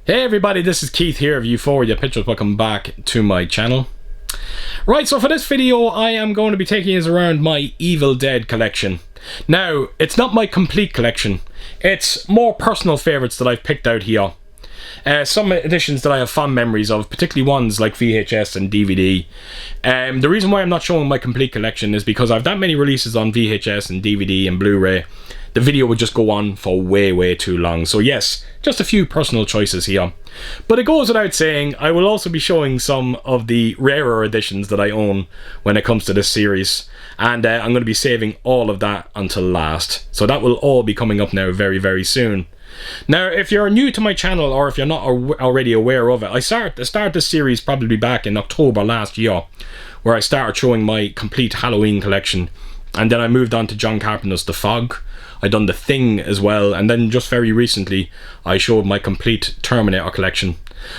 Hey everybody, this is Keith here of Euphoria Pictures. Welcome back to my channel. Right, so for this video I am going to be taking us around my Evil Dead collection. Now, it's not my complete collection, it's more personal favourites that I've picked out here. Some editions that I have fond memories of, particularly ones like VHS and DVD. The reason why I'm not showing my complete collection is because I have that many releases on VHS and DVD and Blu-ray. The video would just go on for way too long. So yes, just a few personal choices here. But it goes without saying, I will also be showing some of the rarer editions that I own when it comes to this series. And I'm going to be saving all of that until last. So that will all be coming up now very soon. Now, if you're new to my channel, or if you're not already aware of it, I started this series probably back in October last year, where I started showing my complete Halloween collection. And then I moved on to John Carpenter's The Fog. I done The Thing as well, and then just very recently I showed my complete Terminator collection.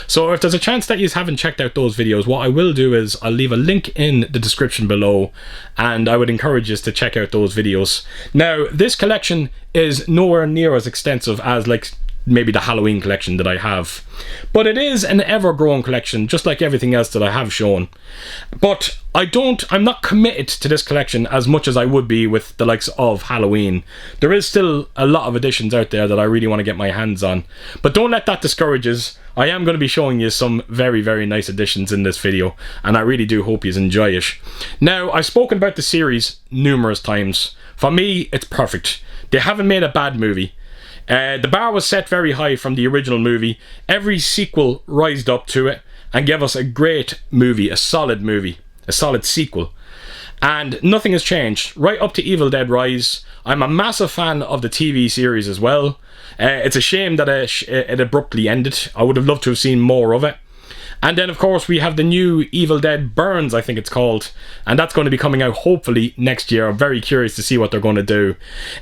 So if there's a chance that you haven't checked out those videos, what I will do is I'll leave a link in the description below, and I would encourage you to check out those videos. Now, this collection is nowhere near as extensive as like maybe the Halloween collection that I have, but it is an ever-growing collection, just like everything else that I have shown. But I'm not committed to this collection as much as I would be with the likes of Halloween. There is still a lot of editions out there that I really want to get my hands on, but don't let that discourage us. I am going to be showing you some very nice editions in this video, and I really do hope you enjoy it. Now, I've spoken about the series numerous times. For me, it's perfect. They haven't made a bad movie. The bar was set very high from the original movie. Every sequel rised up to it and gave us a great movie, a solid sequel. And nothing has changed, right up to Evil Dead Rise. I'm a massive fan of the TV series as well. It's a shame that it abruptly ended. I would have loved to have seen more of it. And then of course we have the new Evil Dead Burns, I think it's called, and that's going to be coming out hopefully next year. I'm very curious to see what they're going to do.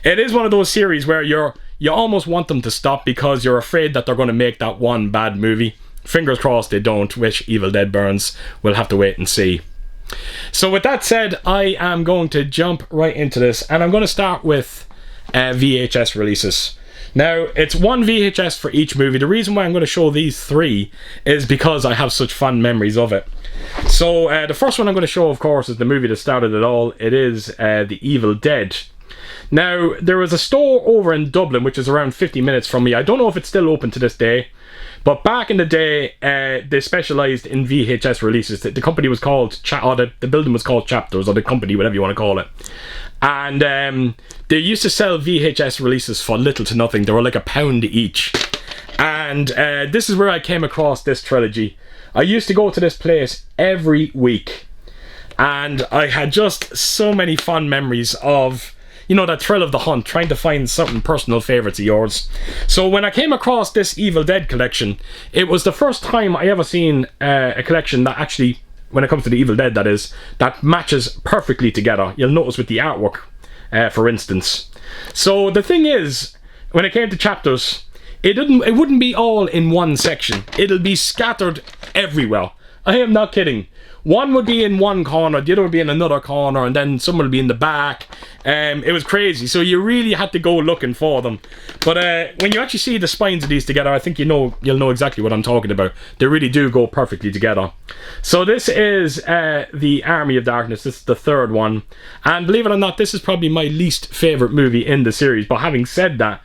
It is one of those series where you almost want them to stop because you're afraid that they're going to make that one bad movie. Fingers crossed they don't, which Evil Dead Burns, we'll have to wait and see. So with that said, I am going to jump right into this, and I'm going to start with VHS releases. Now, it's one VHS for each movie. The reason why I'm going to show these three is because I have such fond memories of it. So the first one I'm going to show, of course, is the movie that started it all. It is The Evil Dead. Now, there was a store over in Dublin, which is around 50 minutes from me. I don't know if it's still open to this day, but back in the day, they specialised in VHS releases. The company was called, the building was called Chapters, or the company, whatever you want to call it. And they used to sell VHS releases for little to nothing. They were like £1 each. And this is where I came across this trilogy. I used to go to this place every week. And I had just so many fond memories of, you know, that thrill of the hunt, trying to find certain personal favourites of yours. So when I came across this Evil Dead collection, it was the first time I ever seen a collection that actually, when it comes to the Evil Dead that is, that matches perfectly together. You'll notice with the artwork, for instance. So the thing is, when it came to chapters, it wouldn't be all in one section. It'll be scattered everywhere. I am not kidding. One would be in one corner, the other would be in another corner, and then some would be in the back. It was crazy, so you really had to go looking for them. But when you actually see the spines of these together, I think you'll know exactly what I'm talking about. They really do go perfectly together. So this is the Army of Darkness. This is the third one. And believe it or not, this is probably my least favourite movie in the series. But having said that,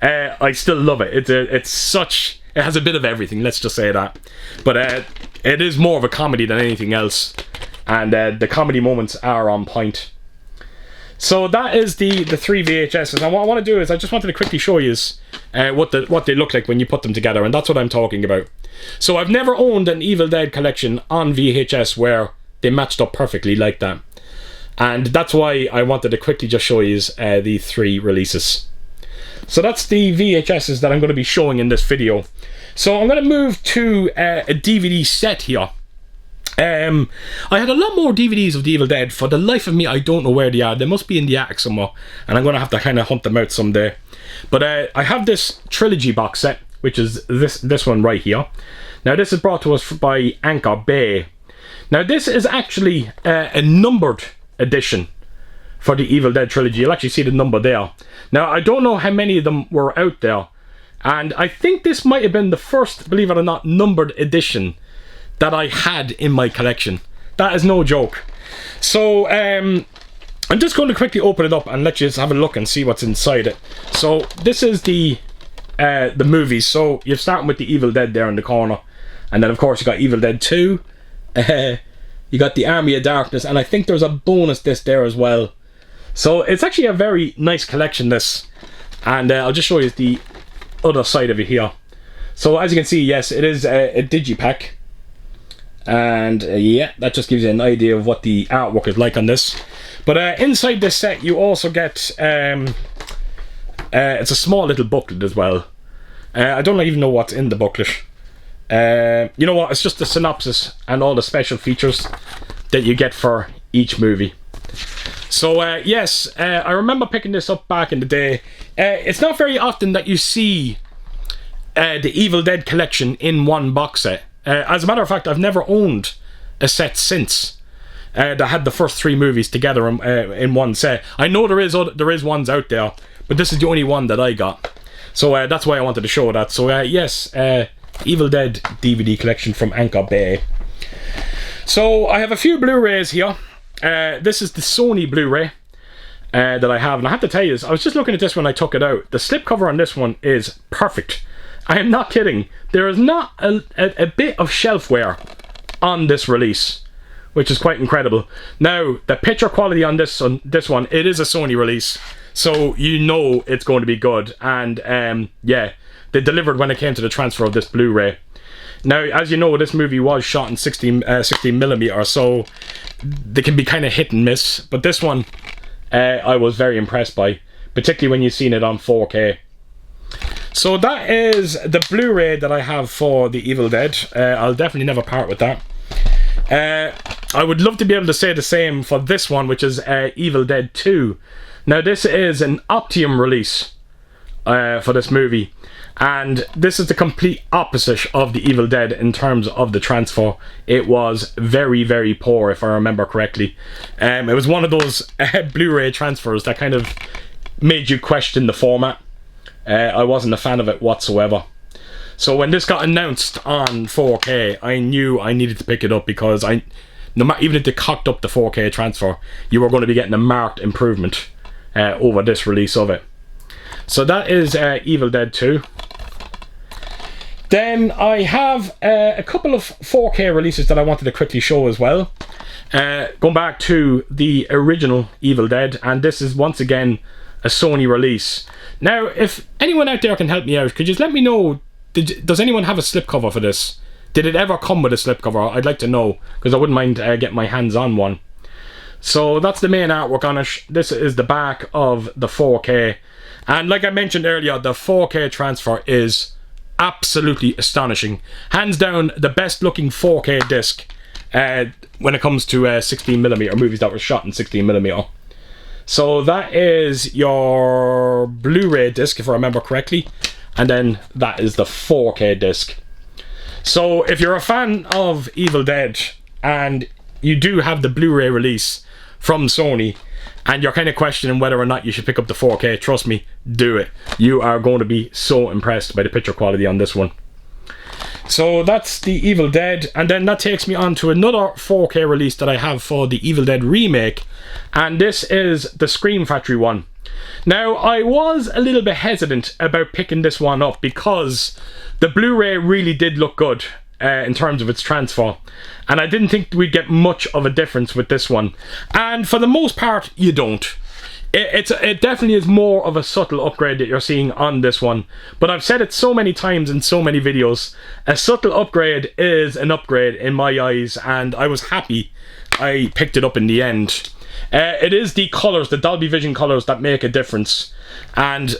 I still love it. It has a bit of everything, let's just say that. But it is more of a comedy than anything else. And the comedy moments are on point. So that is the three VHSs. And what I want to do is I just wanted to quickly show you what they look like when you put them together. And that's what I'm talking about. So I've never owned an Evil Dead collection on VHS where they matched up perfectly like that. And that's why I wanted to quickly just show you the three releases. So that's the VHSs that I'm going to be showing in this video. So I'm going to move to a DVD set here. I had a lot more DVDs of The Evil Dead. For the life of me, I don't know where they are. They must be in the attic somewhere, and I'm going to have to kind of hunt them out someday. But I have this trilogy box set, which is this one right here. Now this is brought to us by Anchor Bay. Now this is actually a numbered edition for the Evil Dead trilogy. You'll actually see the number there. Now I don't know how many of them were out there, And I think this might have been the first, believe it or not, numbered edition that I had in my collection. That is no joke. So I'm just going to quickly open it up and let you just have a look and see what's inside it. So this is the movies. So you're starting with the Evil Dead there in the corner, and then of course you got Evil Dead 2. You got the Army of Darkness, and I think there's a bonus disc there as well. So it's actually a very nice collection, this. And I'll just show you the other side of it here. So as you can see, yes, it is a digipack. And yeah, that just gives you an idea of what the artwork is like on this. But inside this set you also get it's a small little booklet as well. I don't even know what's in the booklet. You know what, it's just the synopsis and all the special features that you get for each movie. So yes, I remember picking this up back in the day. It's not very often that you see the Evil Dead collection in one box set. As a matter of fact, I've never owned a set since that had the first 3 movies together in one set. I know there is ones out there, but this is the only one that I got. So that's why I wanted to show that. So yes, Evil Dead DVD collection from Anchor Bay. So I have a few Blu-rays here. This is the Sony Blu-ray that I have, and I have to tell you this, I was just looking at this when I took it out. The slipcover on this one is perfect. I am not kidding. There is not a bit of shelfware on this release, which is quite incredible. Now, the picture quality on this one, it is a Sony release, so you know it's going to be good. And yeah, they delivered when it came to the transfer of this Blu-ray. Now, as you know, this movie was shot in 16mm, so they can be kind of hit and miss. But this one, I was very impressed by, particularly when you've seen it on 4K. So that is the Blu-ray that I have for the Evil Dead. I'll definitely never part with that. I would love to be able to say the same for this one, which is Evil Dead 2. Now, this is an Optium release for this movie. And this is the complete opposite of the Evil Dead in terms of the transfer. It was very, very poor, if I remember correctly. It was one of those Blu-ray transfers that kind of made you question the format. I wasn't a fan of it whatsoever. So when this got announced on 4K, I knew I needed to pick it up, because no matter, even if they cocked up the 4K transfer, you were going to be getting a marked improvement over this release of it. So that is Evil Dead 2. Then I have a couple of 4K releases that I wanted to quickly show as well. Going back to the original Evil Dead, and this is once again a Sony release. Now, if anyone out there can help me out, could you just let me know, does anyone have a slipcover for this? Did it ever come with a slipcover? I'd like to know, because I wouldn't mind getting my hands on one. So that's the main artwork on it. This is the back of the 4K. And like I mentioned earlier, the 4K transfer is absolutely astonishing. Hands down, the best looking 4K disc when it comes to 16mm movies that were shot in 16mm. So that is your Blu-ray disc, if I remember correctly, and then that is the 4K disc. So if you're a fan of Evil Dead and you do have the Blu-ray release from Sony, and you're kind of questioning whether or not you should pick up the 4K, trust me, do it. You are going to be so impressed by the picture quality on this one. So that's the Evil Dead, and then that takes me on to another 4K release that I have for the Evil Dead Remake, and this is the Scream Factory one. Now, I was a little bit hesitant about picking this one up because the Blu-ray really did look good in terms of its transfer, and I didn't think we'd get much of a difference with this one, and for the most part you don't. It definitely is more of a subtle upgrade that you're seeing on this one, but I've said it so many times in so many videos, a subtle upgrade is an upgrade in my eyes, and I was happy I picked it up in the end. It is the colours, the Dolby Vision colours, that make a difference, and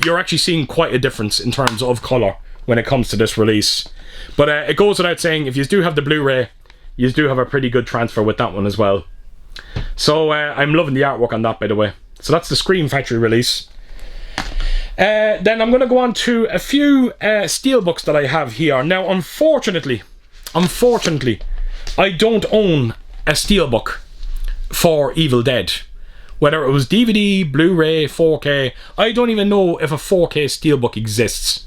you're actually seeing quite a difference in terms of colour when it comes to this release. But it goes without saying, if you do have the Blu-ray, you do have a pretty good transfer with that one as well. So I'm loving the artwork on that, by the way. So that's the Scream Factory release. Then I'm going to go on to a few Steelbooks that I have here. Now, unfortunately, I don't own a Steelbook for Evil Dead. Whether it was DVD, Blu-ray, 4K, I don't even know if a 4K Steelbook exists.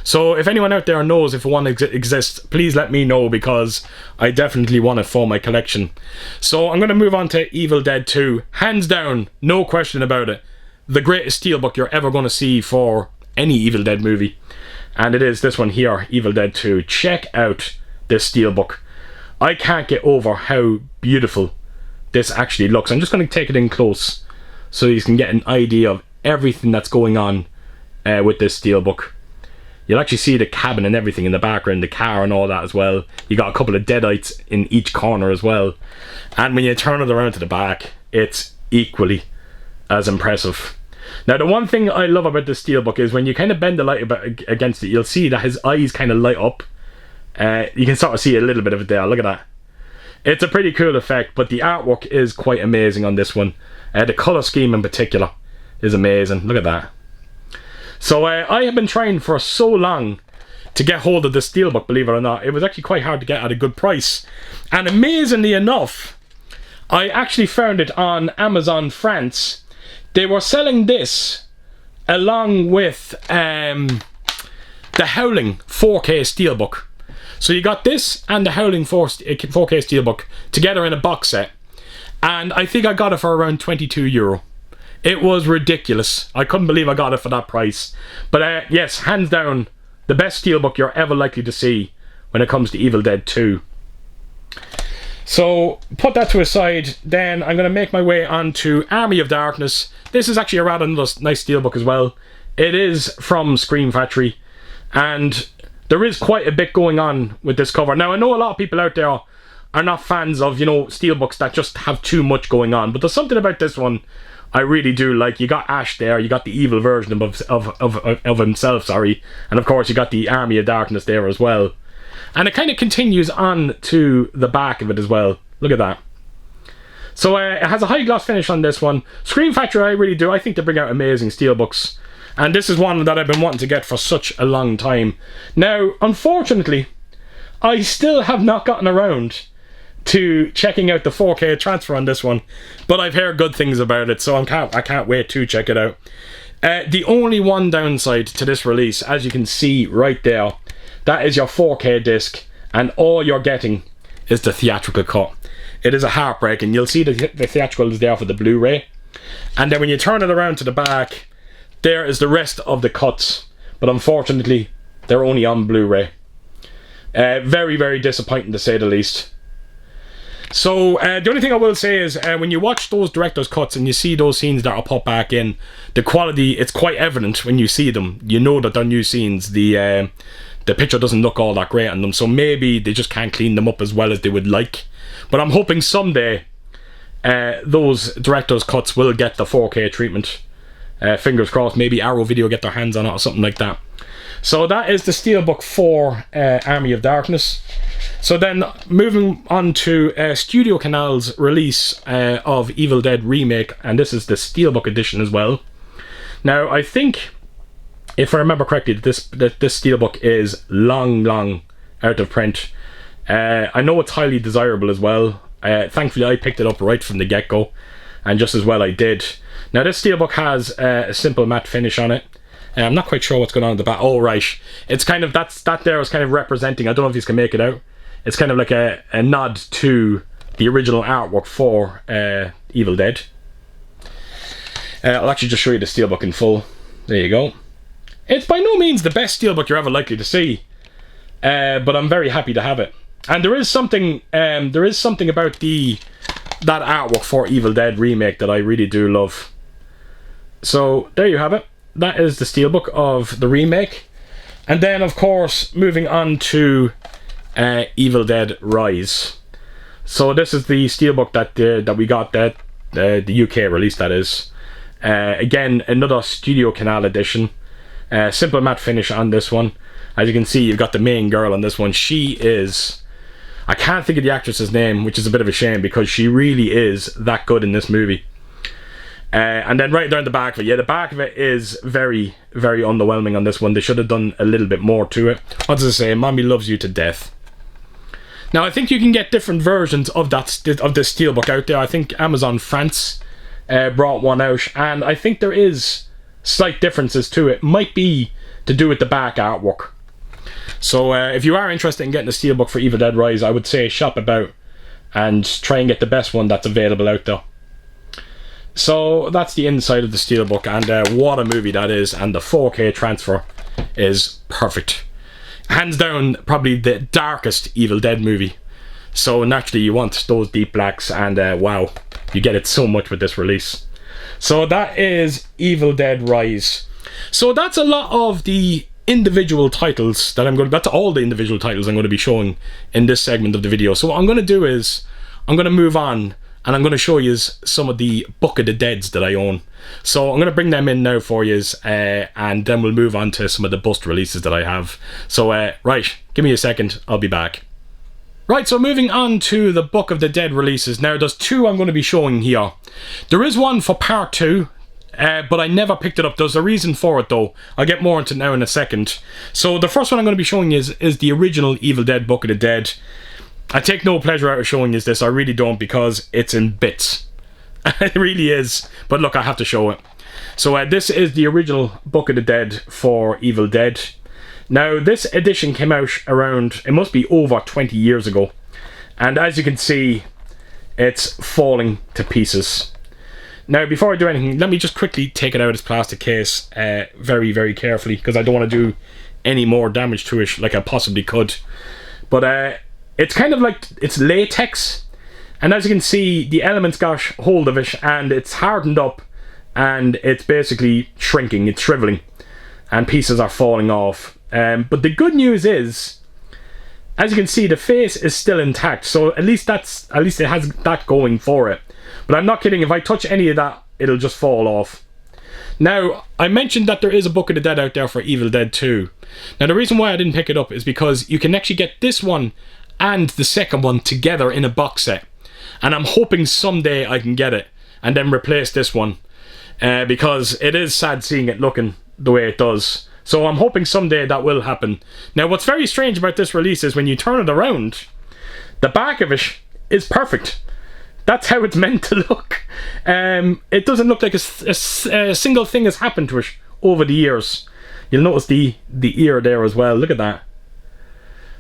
So if anyone out there knows if one exists, please let me know, because I definitely want it for my collection. So I'm going to move on to Evil Dead 2. Hands down, no question about it, the greatest steelbook you're ever going to see for any Evil Dead movie. And it is this one here, Evil Dead 2. Check out this steelbook. I can't get over how beautiful this actually looks. I'm just going to take it in close so you can get an idea of everything that's going on with this steelbook. You'll actually see the cabin and everything in the background, the car and all that as well. You got a couple of deadites in each corner as well. And when you turn it around to the back, it's equally as impressive. Now, the one thing I love about this steelbook is when you kind of bend the light against it, you'll see that his eyes kind of light up. You can sort of see a little bit of it there. Look at that. It's a pretty cool effect, but the artwork is quite amazing on this one. The colour scheme in particular is amazing. Look at that. So I have been trying for so long to get hold of this steelbook, believe it or not. It was actually quite hard to get at a good price. And amazingly enough, I actually found it on Amazon France. They were selling this along with the Howling 4K steelbook. So you got this and the Howling 4K steelbook together in a box set. And I think I got it for around €22. It was ridiculous. I couldn't believe I got it for that price. But yes, hands down, the best steelbook you're ever likely to see when it comes to Evil Dead 2. So, put that to a side, then I'm going to make my way on to Army of Darkness. This is actually a rather nice steelbook as well. It is from Scream Factory, and there is quite a bit going on with this cover. Now, I know a lot of people out there are not fans of, you know, steelbooks that just have too much going on, but there's something about this one I really do like. You got Ash there, you got the evil version of himself, sorry, and of course you got the Army of Darkness there as well. And it kind of continues on to the back of it as well. Look at that. So it has a high gloss finish on this one. Scream Factory, I really do. I think they bring out amazing steelbooks. And this is one that I've been wanting to get for such a long time. Now, unfortunately, I still have not gotten around to checking out the 4K transfer on this one. But I've heard good things about it, so I can't wait to check it out. The only one downside to this release, as you can see right there, that is your 4K disc, and all you're getting is the theatrical cut. It is a heartbreak, and you'll see the theatrical is there for the Blu-ray. And then when you turn it around to the back, there is the rest of the cuts. But unfortunately, they're only on Blu-ray. Very, very disappointing to say the least. So, the only thing I will say is, when you watch those director's cuts and you see those scenes that are put back in, the quality, it's quite evident when you see them. You know that they're new scenes. The picture doesn't look all that great on them, so maybe they just can't clean them up as well as they would like. But I'm hoping someday those director's cuts will get the 4K treatment. Fingers crossed, maybe Arrow Video get their hands on it or something like that. So that is the Steelbook for Army of Darkness. So then moving on to Studio Canal's release of Evil Dead Remake, and this is the Steelbook edition as well. Now I think, if I remember correctly, this steelbook is long out of print. I know it's highly desirable as well. Thankfully I picked it up right from the get-go, and just as well I did. Now this steelbook has a simple matte finish on it. I'm not quite sure what's going on at the back. Oh right, it's kind of, that there is kind of representing, I don't know if you can make it out, it's kind of like a nod to the original artwork for Evil Dead. I'll actually just show you the steelbook in full. There you go. It's by no means the best steelbook you're ever likely to see, but I'm very happy to have it. And there is something about that artwork for Evil Dead Remake that I really do love. So there you have it. That is the steelbook of the remake. And then of course moving on to Evil Dead Rise. So this is the steelbook that we got, that the UK release, that is. Again, another Studio Canal edition. Simple matte finish on this one. As you can see, you've got the main girl on this one. She is, I can't think of the actress's name, which is a bit of a shame because she really is that good in this movie. And then right down the back of it, yeah, the back of it is very, very underwhelming on this one. They should have done a little bit more to it. What does it say? Mommy loves you to death. Now, I think you can get different versions of this steelbook out there. I think Amazon France brought one out, and I think there is slight differences to it. Might be to do with the back artwork. So if you are interested in getting a Steelbook for Evil Dead Rise, I would say shop about and try and get the best one that's available out there. So that's the inside of the Steelbook, and what a movie that is, and the 4K transfer is perfect. Hands down, probably the darkest Evil Dead movie. So naturally you want those deep blacks, and wow, you get it so much with this release. So that is Evil Dead Rise. So that's a lot of the individual titles that that's all the individual titles I'm going to be showing in this segment of the video. So what I'm going to do is I'm going to move on, and I'm going to show you some of the Book of the Deads that I own. So I'm going to bring them in now for you, and then we'll move on to some of the bust releases that I have. So right, give me a second, I'll be back. Right, so moving on to the Book of the Dead releases. Now there's two I'm going to be showing here. There is one for part 2, but I never picked it up. There's a reason for it though. I'll get more into it now in a second. So the first one I'm going to be showing you is the original Evil Dead Book of the Dead. I take no pleasure out of showing you this, I really don't, because it's in bits. It really is. But look, I have to show it. So this is the original Book of the Dead for Evil Dead. Now this edition came out around, it must be over 20 years ago. And as you can see, it's falling to pieces. Now before I do anything, let me just quickly take it out of its plastic case very, very carefully, because I don't want to do any more damage to it like I possibly could. But it's kind of like, it's latex, and as you can see, the elements got hold of it and it's hardened up, and it's basically shrinking, it's shriveling, and pieces are falling off. But the good news is, as you can see, the face is still intact, so at least it has that going for it. But I'm not kidding, if I touch any of that, it'll just fall off. Now, I mentioned that there is a Book of the Dead out there for Evil Dead 2. Now the reason why I didn't pick it up is because you can actually get this one and the second one together in a box set, and I'm hoping someday I can get it and then replace this one, because it is sad seeing it looking the way it does. So I'm hoping someday that will happen. Now what's very strange about this release is when you turn it around, the back of it is perfect. That's how it's meant to look. It doesn't look like a single thing has happened to it over the years. You'll notice the ear there as well, look at that.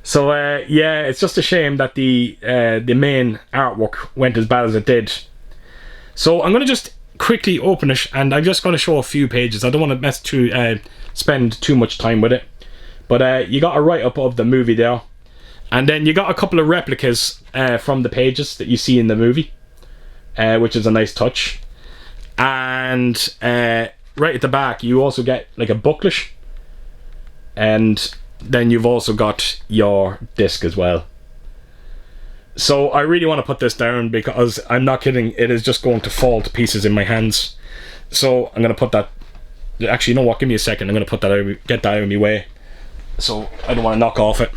So yeah, it's just a shame that the main artwork went as bad as it did. So I'm going to just quickly open it, and I'm just going to show a few pages. I don't want to spend too much time with it. But you got a write-up of the movie there, and then you got a couple of replicas from the pages that you see in the movie, which is a nice touch. And right at the back you also get like a booklet, and then you've also got your disc as well. So I really want to put this down, because I'm not kidding, it is just going to fall to pieces in my hands. So I'm going to put that, actually you know what, give me a second, I'm going to put that out, get that out of my way, so I don't want to knock off it.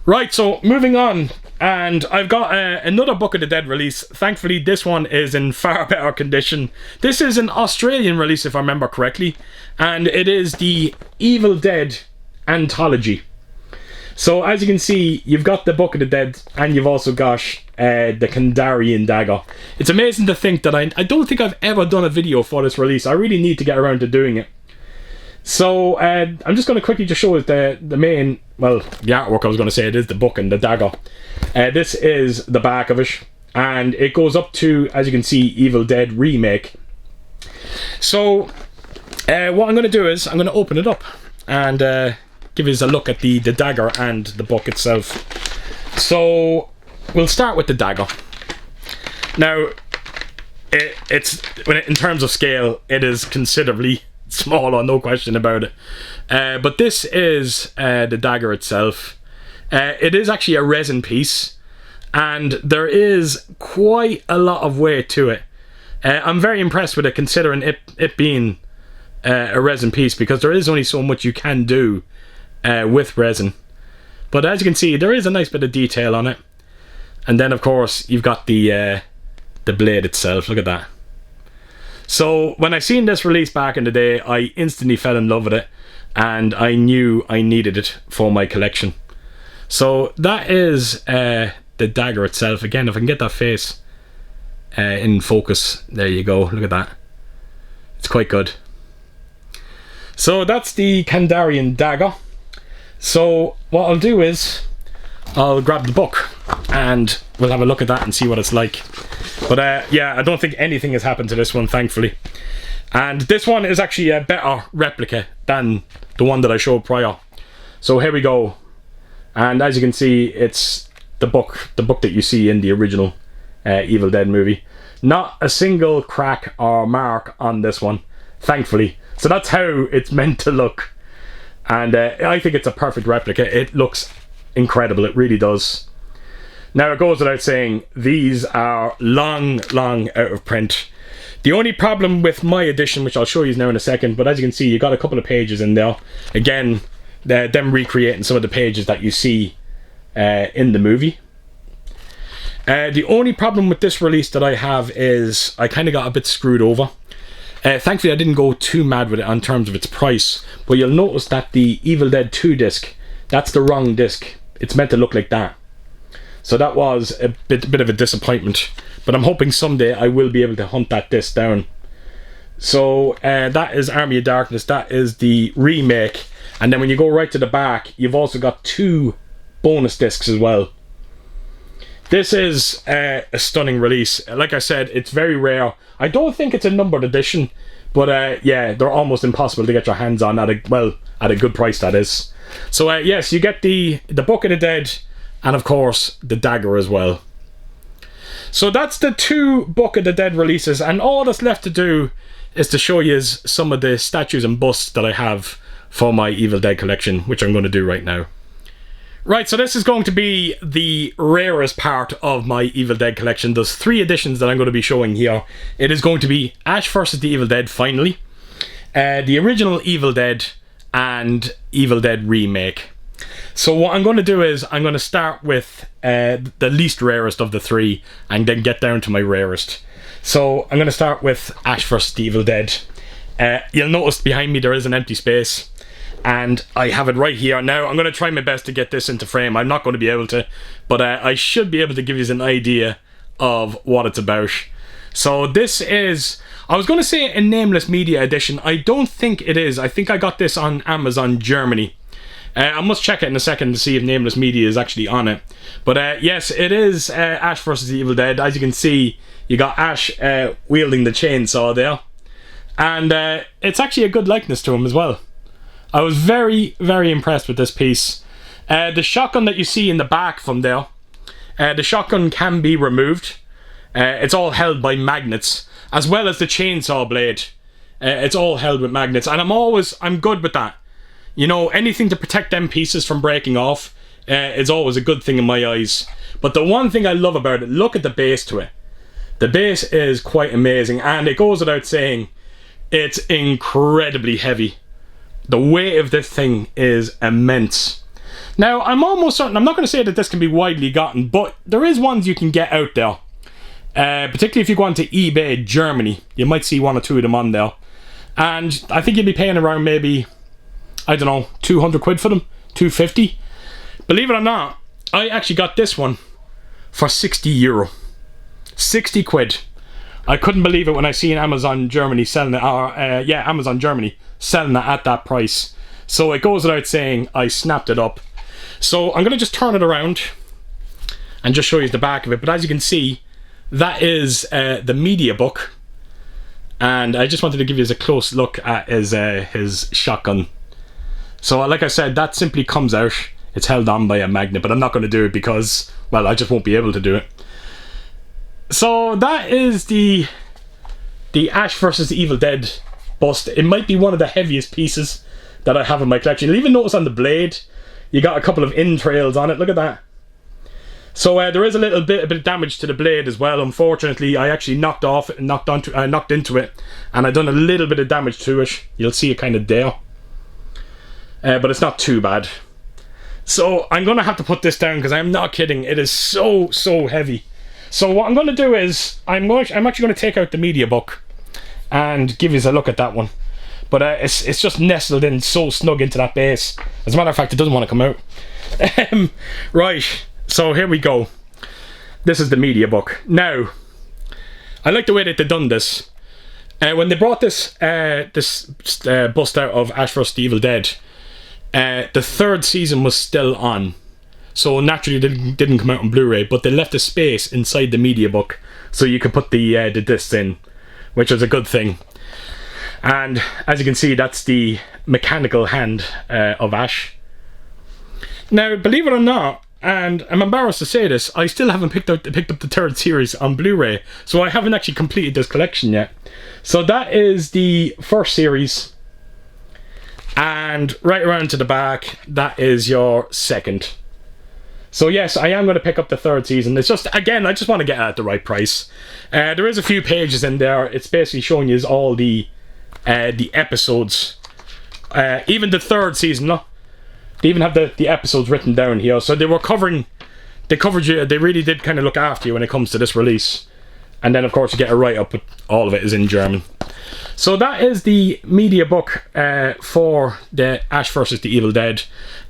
Right, so moving on, and I've got another Book of the Dead release. Thankfully this one is in far better condition. This is an Australian release if I remember correctly, and it is the Evil Dead Anthology. So as you can see, you've got the Book of the Dead, and you've also got the Kandarian dagger. It's amazing to think that I don't think I've ever done a video for this release. I really need to get around to doing it. So I'm just going to quickly just show the main, well, the artwork I was going to say, it is the book and the dagger. This is the back of it, and it goes up to, as you can see, Evil Dead Remake. So what I'm going to do is I'm going to open it up and give us a look at the dagger and the book itself. So we'll start with the dagger. Now it's in terms of scale, it is considerably smaller, no question about it. But this is the dagger itself. It is actually a resin piece, and there is quite a lot of weight to it. I'm very impressed with it, considering it being a resin piece, because there is only so much you can do with resin. But as you can see, there is a nice bit of detail on it. And then of course you've got the blade itself. Look at that. So when I seen this release back in the day, I instantly fell in love with it, and I knew I needed it for my collection. So that is the dagger itself. Again, if I can get that face in focus, there you go, look at that. It's quite good. So that's the Kandarian dagger. So what I'll do is I'll grab the book and we'll have a look at that and see what it's like. But yeah, I don't think anything has happened to this one, thankfully. And this one is actually a better replica than the one that I showed prior. So here we go. And as you can see, it's the book that you see in the original Evil Dead movie. Not a single crack or mark on this one, thankfully. So that's how it's meant to look. And I think it's a perfect replica. It looks incredible, it really does. Now it goes without saying, these are long out of print. The only problem with my edition, which I'll show you now in a second, but as you can see, you got a couple of pages in there. Again, them recreating some of the pages that you see in the movie. The only problem with this release that I have is I kind of got a bit screwed over. Thankfully I didn't go too mad with it in terms of its price, but you'll notice that the Evil Dead 2 disc, that's the wrong disc. It's meant to look like that. So that was a bit of a disappointment, but I'm hoping someday I will be able to hunt that disc down. So that is Army of Darkness, that is the remake, and then when you go right to the back, you've also got 2 bonus discs as well. This is a stunning release. Like I said, it's very rare. I don't think it's a numbered edition, but yeah, they're almost impossible to get your hands on at a good price, that is. So yes, you get the Book of the Dead, and of course the dagger as well. So that's the 2 Book of the Dead releases, and all that's left to do is to show you some of the statues and busts that I have for my Evil Dead collection, which I'm going to do right now. Right, so this is going to be the rarest part of my Evil Dead collection. There's 3 editions that I'm going to be showing here. It is going to be Ash vs. the Evil Dead, finally, the original Evil Dead, and Evil Dead Remake. So what I'm going to do is I'm going to start with the least rarest of the 3 and then get down to my rarest. So I'm going to start with Ash vs. the Evil Dead. You'll notice behind me there is an empty space, and I have it right here. Now I'm going to try my best to get this into frame. I'm not going to be able to, but I should be able to give you an idea of what it's about. So this is, I was going to say a Nameless Media edition. I don't think it is. I think I got this on Amazon Germany. I must check it in a second to see if Nameless Media is actually on it. But yes, it is Ash vs. the Evil Dead. As you can see, you got Ash wielding the chainsaw there. And it's actually a good likeness to him as well. I was very impressed with this piece. The shotgun that you see in the back from there, the shotgun can be removed. It's all held by magnets, as well as the chainsaw blade. It's all held with magnets, and I'm good with that. You know, anything to protect them pieces from breaking off is always a good thing in my eyes. But the one thing I love about it, look at the base to it. The base is quite amazing, and it goes without saying, it's incredibly heavy. The weight of this thing is immense. Now, I'm almost certain, I'm not going to say that this can be widely gotten, but there is ones you can get out there. Particularly if you go onto eBay Germany, you might see 1 or 2 of them on there. And I think you'd be paying around maybe, I don't know, 200 quid for them, 250. Believe it or not, I actually got this one for €60. 60 quid. I couldn't believe it when I seen Amazon Germany selling it, Amazon Germany selling it at that price. So it goes without saying, I snapped it up. So I'm going to just turn it around and just show you the back of it. But as you can see, that is the media book. And I just wanted to give you a close look at his shotgun. So like I said, that simply comes out. It's held on by a magnet, but I'm not going to do it because, well, I just won't be able to do it. So that is the Ash vs. the Evil Dead bust. It might be one of the heaviest pieces that I have in my collection. You'll even notice on the blade, you got a couple of entrails on it. Look at that. So there is a bit of damage to the blade as well. Unfortunately, I actually knocked into it, and I done a little bit of damage to it. You'll see it kind of there, but it's not too bad. So I'm gonna have to put this down because I'm not kidding. It is so heavy. So what I'm going to do is I'm actually going to take out the media book and give you a look at that one. But it's just nestled in so snug into that base. As a matter of fact, it doesn't want to come out. Right, so here we go. This is the media book. Now, I like the way that they've done this. When they brought this bust out of Ash vs. the Evil Dead, the third season was still on. So naturally it didn't come out on Blu-ray, but they left a space inside the media book so you could put the discs in, which was a good thing. And as you can see, that's the mechanical hand of Ash. Now, believe it or not, and I'm embarrassed to say this, I still haven't picked up the third series on Blu-ray, so I haven't actually completed this collection yet. So that is the first series, and right around to the back, that is your second. So yes, I am going to pick up the third season. It's just, again, I just want to get it at the right price. There is a few pages in there. It's basically showing you all the episodes. Even the third season, look. They even have the episodes written down here. So they covered you, they really did kind of look after you when it comes to this release. And then of course you get a write-up, but all of it is in German. So that is the media book for the Ash vs. the Evil Dead.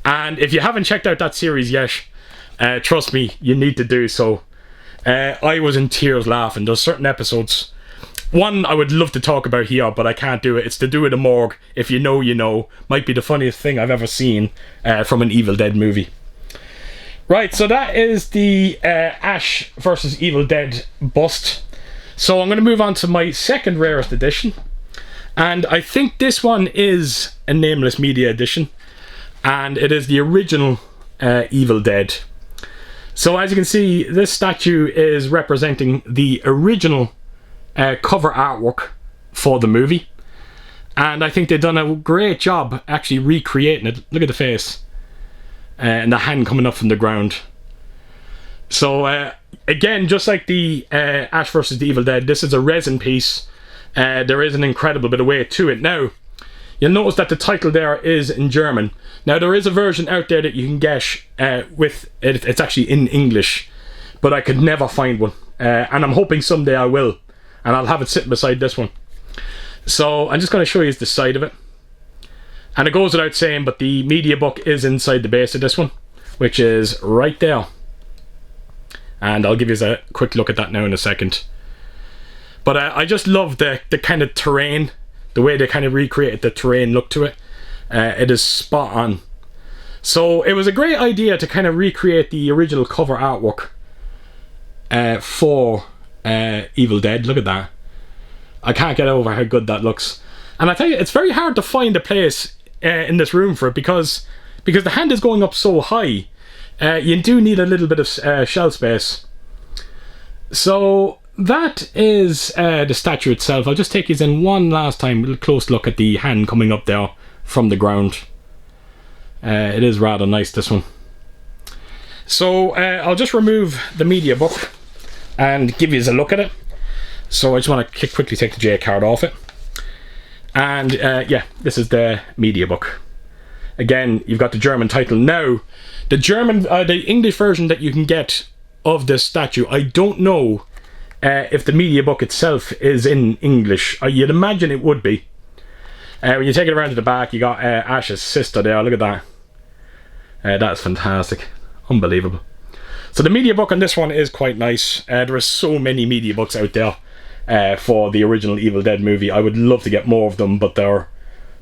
And if you haven't checked out that series yet, trust me, you need to do so. I was in tears laughing. There's certain episodes. One I would love to talk about here, but I can't do it. It's to do with a morgue. If you know, you know. Might be the funniest thing I've ever seen from an Evil Dead movie. Right, so that is the Ash vs. Evil Dead bust. So I'm going to move on to my second rarest edition. And I think this one is a nameless media edition. And it is the original Evil Dead. So as you can see, this statue is representing the original cover artwork for the movie, and I think they've done a great job actually recreating it. Look at the face and the hand coming up from the ground. So again, just like the Ash vs. the Evil Dead, this is a resin piece. There is an incredible bit of weight to it. Now you'll notice that the title there is in German. Now there is a version out there that you can get with it. It's actually in English, but I could never find one, and I'm hoping someday I will. And I'll have it sitting beside this one. So I'm just going to show you the side of it. And it goes without saying, but the media book is inside the base of this one, which is right there. And I'll give you a quick look at that now in a second. But I just love the kind of terrain, the way they kind of recreated the terrain look to it. It is spot on. So it was a great idea to kind of recreate the original cover artwork for Evil Dead. Look at that. I can't get over how good that looks. And I tell you, it's very hard to find a place in this room for it because the hand is going up so high. You do need a little bit of shelf space. So that is the statue itself. I'll just take you in one last time, a close look at the hand coming up there from the ground. It is rather nice, this one. So I'll just remove the media book and give you a look at it. So I just want to quickly take the J card off it. And yeah, this is the media book. Again, you've got the German title. Now, the English version that you can get of this statue, I don't know if the media book itself is in English. You'd imagine it would be. When you take it around to the back, you got Ash's sister there. Look at that. That's fantastic. Unbelievable. So the media book on this one is quite nice. There are so many media books out there for the original Evil Dead movie. I would love to get more of them, but they're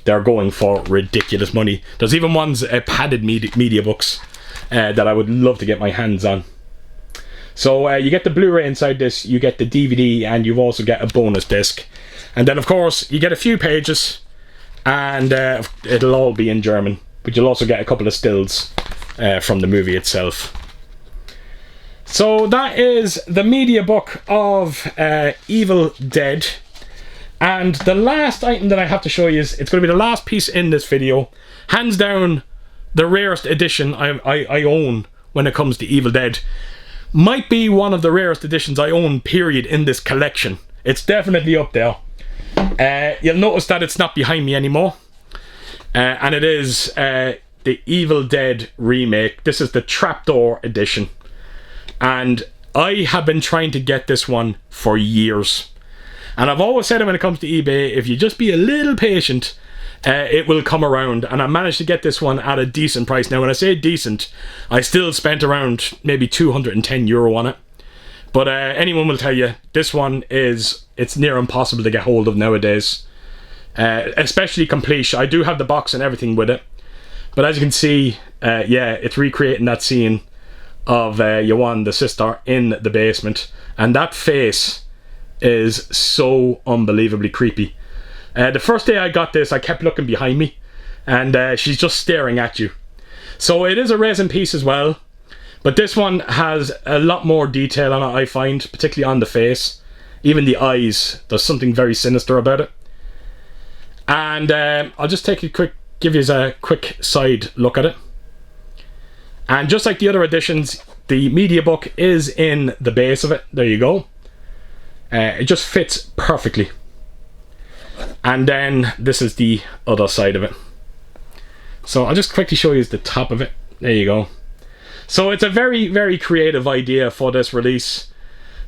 going for ridiculous money. There's even ones padded media books that I would love to get my hands on. So you get the Blu-ray inside this, you get the DVD, and you also get a bonus disc. And then of course you get a few pages, and it'll all be in German, but you'll also get a couple of stills from the movie itself. So that is the media book of Evil Dead. And the last item that I have to show you is, it's going to be the last piece in this video. Hands down, the rarest edition I own when it comes to Evil Dead. Might be one of the rarest editions I own, period, in this collection. It's definitely up there. You'll notice that it's not behind me anymore. And it is the Evil Dead Remake. This is the trapdoor edition. And I have been trying to get this one for years. And I've always said it when it comes to eBay, if you just be a little patient, it will come around. And I managed to get this one at a decent price. Now when I say decent, I still spent around maybe €210 on it. But anyone will tell you this one it's near impossible to get hold of nowadays, especially complete. I do have the box and everything with it, but as you can see, yeah, it's recreating that scene of Yuan, the sister, in the basement, and that face is so unbelievably creepy. The first day I got this, I kept looking behind me, and she's just staring at you. So it is a resin piece as well, but this one has a lot more detail on it, I find, particularly on the face. Even the eyes, there's something very sinister about it. And I'll just give you a quick side look at it. And just like the other editions, the media book is in the base of it. There you go. It just fits perfectly. And then this is the other side of it. So I'll just quickly show you the top of it. There you go. So it's a very, very creative idea for this release.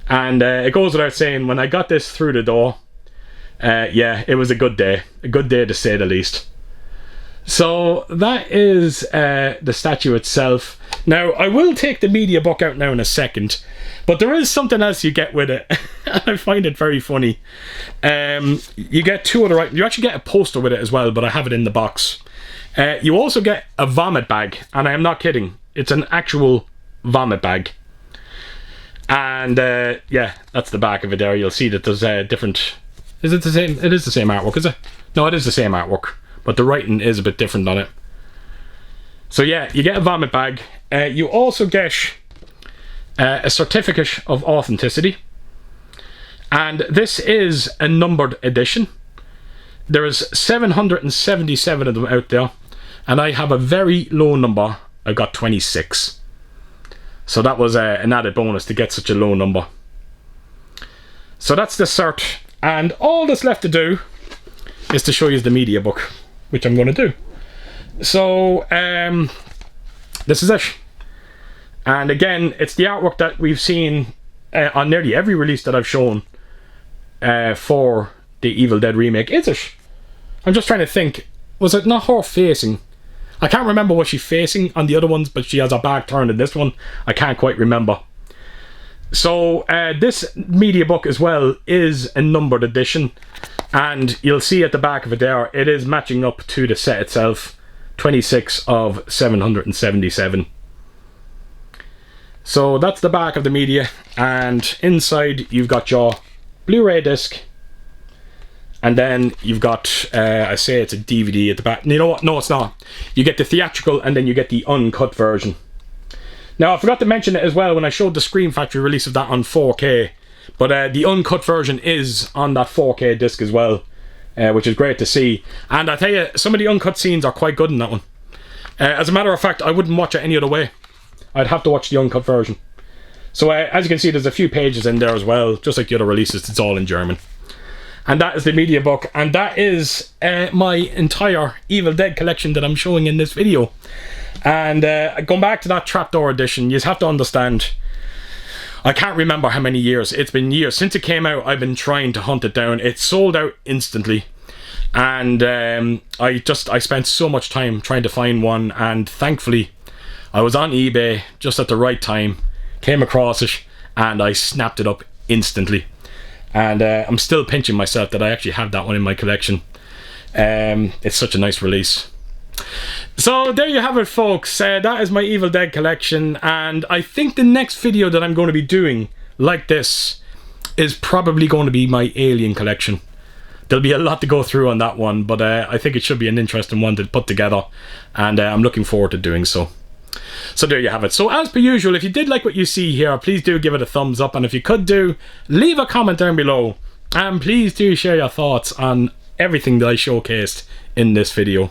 And it goes without saying, when I got this through the door, yeah, it was a good day. A good day to say the least. So that is the statue itself. Now, I will take the media book out now in a second, but there is something else you get with it. I find it very funny. You get two other items. You actually get a poster with it as well, but I have it in the box. You also get a vomit bag, and I am not kidding. It's an actual vomit bag. And yeah, that's the back of it there. You'll see that there's different... Is it the same? It is the same artwork, is it? No, it is the same artwork, but the writing is a bit different on it. So yeah, you get a vomit bag. You also get a certificate of authenticity. And this is a numbered edition. There is 777 of them out there. And I have a very low number. I got 26. So that was an added bonus to get such a low number. So that's the cert. And all that's left to do is to show you the media book, which I'm going to do. So this is it. And again, it's the artwork that we've seen on nearly every release that I've shown for the Evil Dead remake. Is it? I'm just trying to think. Was it not her facing? I can't remember what she's facing on the other ones, but she has her back turned in this one. I can't quite remember. So this media book as well is a numbered edition, and you'll see at the back of it there, it is matching up to the set itself. 26 of 777. So that's the back of the media, and inside you've got your Blu-ray disc, and then you've got I say it's a DVD at the back. You know what? No, it's not. You get the theatrical, and then you get the uncut version. Now I forgot to mention it as well when I showed the Scream Factory release of that on 4K, but the uncut version is on that 4K disc as well. Which is great to see. And I tell you, some of the uncut scenes are quite good in that one. As a matter of fact, I wouldn't watch it any other way. I'd have to watch the uncut version. So as you can see, there's a few pages in there as well. Just like the other releases, it's all in German. And that is the media book. And that is my entire Evil Dead collection that I'm showing in this video. And going back to that trapdoor edition, you have to understand... I can't remember how many years. It's been years. Since it came out, I've been trying to hunt it down. It sold out instantly. And I spent so much time trying to find one. And thankfully, I was on eBay just at the right time. Came across it. And I snapped it up instantly. And I'm still pinching myself that I actually have that one in my collection. It's such a nice release. So there you have it, folks. That is my Evil Dead collection, and I think the next video that I'm going to be doing like this is probably going to be my Alien collection. There'll be a lot to go through on that one, but I think it should be an interesting one to put together, and I'm looking forward to doing so. So there you have it. So as per usual, if you did like what you see here, please do give it a thumbs up, and if you could leave a comment down below, and please do share your thoughts on everything that I showcased in this video.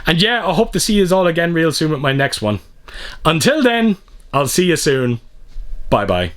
And yeah, I hope to see you all again real soon with my next one. Until then, I'll see you soon. Bye bye.